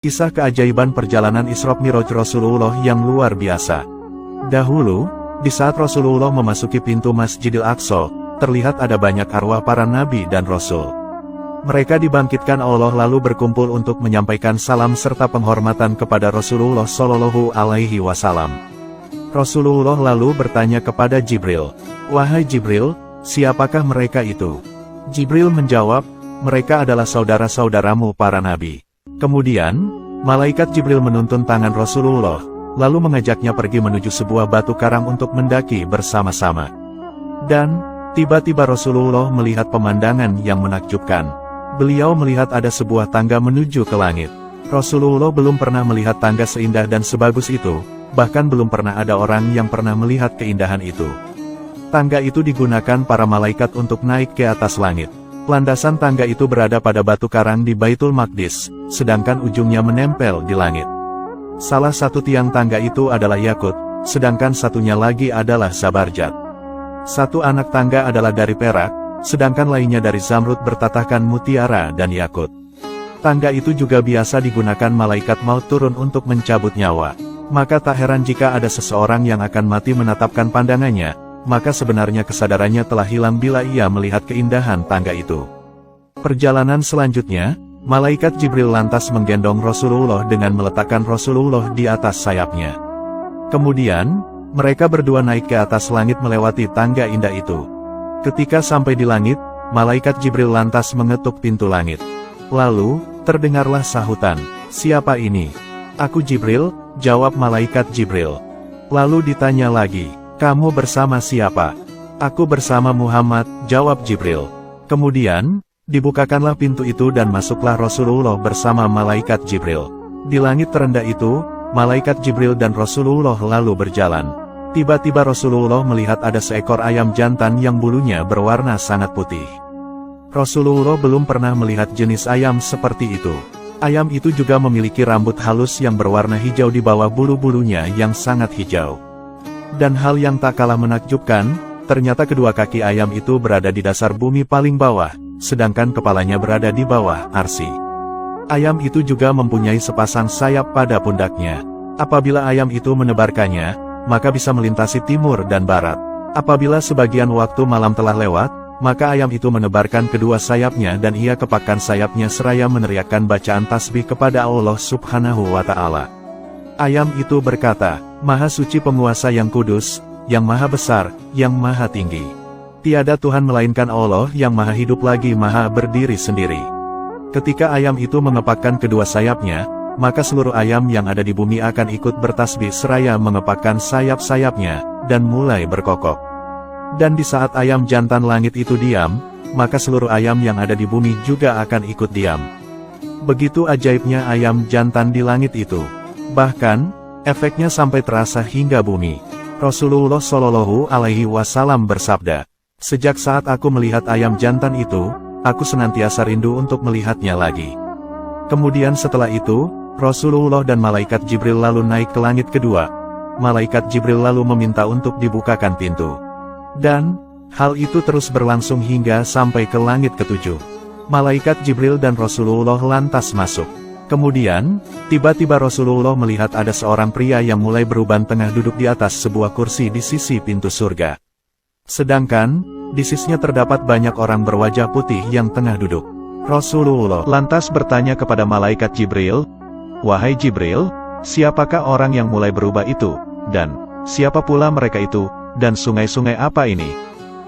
Kisah keajaiban perjalanan Isra Mi'raj Rasulullah yang luar biasa. Dahulu, di saat Rasulullah memasuki pintu Masjidil Aqsa, terlihat ada banyak arwah para nabi dan rasul. Mereka dibangkitkan Allah lalu berkumpul untuk menyampaikan salam serta penghormatan kepada Rasulullah Shallallahu Alaihi Wasallam. Rasulullah lalu bertanya kepada Jibril, "Wahai Jibril, siapakah mereka itu?" Jibril menjawab, "Mereka adalah saudara-saudaramu para nabi." Kemudian, malaikat Jibril menuntun tangan Rasulullah, lalu mengajaknya pergi menuju sebuah batu karang untuk mendaki bersama-sama. Dan, tiba-tiba Rasulullah melihat pemandangan yang menakjubkan. Beliau melihat ada sebuah tangga menuju ke langit. Rasulullah belum pernah melihat tangga seindah dan sebagus itu, bahkan belum pernah ada orang yang pernah melihat keindahan itu. Tangga itu digunakan para malaikat untuk naik ke atas langit. Landasan tangga itu berada pada batu karang di Baitul Maqdis, sedangkan ujungnya menempel di langit. Salah satu tiang tangga itu adalah yakut, sedangkan satunya lagi adalah zabarjat. Satu anak tangga adalah dari perak, sedangkan lainnya dari zamrud bertatahkan mutiara dan yakut. Tangga itu juga biasa digunakan malaikat maut turun untuk mencabut nyawa. Maka tak heran jika ada seseorang yang akan mati menatapkan pandangannya, maka sebenarnya kesadarannya telah hilang bila ia melihat keindahan tangga itu. Perjalanan selanjutnya, malaikat Jibril lantas menggendong Rasulullah dengan meletakkan Rasulullah di atas sayapnya. Kemudian, mereka berdua naik ke atas langit melewati tangga indah itu. Ketika sampai di langit, malaikat Jibril lantas mengetuk pintu langit. Lalu, terdengarlah sahutan, "Siapa ini?" "Aku Jibril," jawab malaikat Jibril. Lalu ditanya lagi, "Kamu bersama siapa?" "Aku bersama Muhammad," jawab Jibril. Kemudian, dibukakanlah pintu itu dan masuklah Rasulullah bersama malaikat Jibril. Di langit terendah itu, malaikat Jibril dan Rasulullah lalu berjalan. Tiba-tiba Rasulullah melihat ada seekor ayam jantan yang bulunya berwarna sangat putih. Rasulullah belum pernah melihat jenis ayam seperti itu. Ayam itu juga memiliki rambut halus yang berwarna hijau di bawah bulu-bulunya yang sangat hijau. Dan hal yang tak kalah menakjubkan, ternyata kedua kaki ayam itu berada di dasar bumi paling bawah, sedangkan kepalanya berada di bawah arsy. Ayam itu juga mempunyai sepasang sayap pada pundaknya. Apabila ayam itu menebarkannya, maka bisa melintasi timur dan barat. Apabila sebagian waktu malam telah lewat, maka ayam itu menebarkan kedua sayapnya dan ia kepakkan sayapnya seraya meneriakkan bacaan tasbih kepada Allah Subhanahu wa Ta'ala. Ayam itu berkata, "Maha suci penguasa yang kudus, yang maha besar, yang maha tinggi. Tiada Tuhan melainkan Allah yang maha hidup lagi maha berdiri sendiri." Ketika ayam itu mengepakkan kedua sayapnya, maka seluruh ayam yang ada di bumi akan ikut bertasbih seraya mengepakkan sayap-sayapnya, dan mulai berkokok. Dan di saat ayam jantan langit itu diam, maka seluruh ayam yang ada di bumi juga akan ikut diam. Begitu ajaibnya ayam jantan di langit itu. Bahkan, efeknya sampai terasa hingga bumi. Rasulullah Shallallahu Alaihi Wasallam bersabda, "Sejak saat aku melihat ayam jantan itu, aku senantiasa rindu untuk melihatnya lagi." Kemudian setelah itu, Rasulullah dan malaikat Jibril lalu naik ke langit kedua. Malaikat Jibril lalu meminta untuk dibukakan pintu. Dan, hal itu terus berlangsung hingga sampai ke langit ketujuh. Malaikat Jibril dan Rasulullah lantas masuk. Kemudian, tiba-tiba Rasulullah melihat ada seorang pria yang mulai beruban tengah duduk di atas sebuah kursi di sisi pintu surga. Sedangkan, di sisinya terdapat banyak orang berwajah putih yang tengah duduk. Rasulullah lantas bertanya kepada malaikat Jibril, "Wahai Jibril, siapakah orang yang mulai berubah itu? Dan, siapa pula mereka itu? Dan sungai-sungai apa ini?"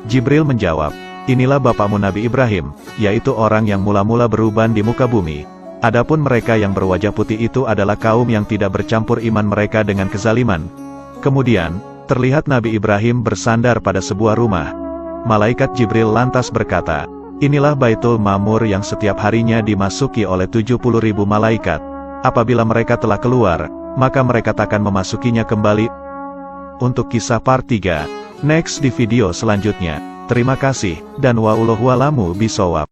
Jibril menjawab, "Inilah bapakmu Nabi Ibrahim, yaitu orang yang mula-mula beruban di muka bumi. Adapun mereka yang berwajah putih itu adalah kaum yang tidak bercampur iman mereka dengan kezaliman." Kemudian, terlihat Nabi Ibrahim bersandar pada sebuah rumah. Malaikat Jibril lantas berkata, "Inilah Baitul Ma'mur yang setiap harinya dimasuki oleh 70.000 malaikat. Apabila mereka telah keluar, maka mereka takkan memasukinya kembali." Untuk kisah part 3, next di video selanjutnya. Terima kasih, dan wallahu a'lam bishawab.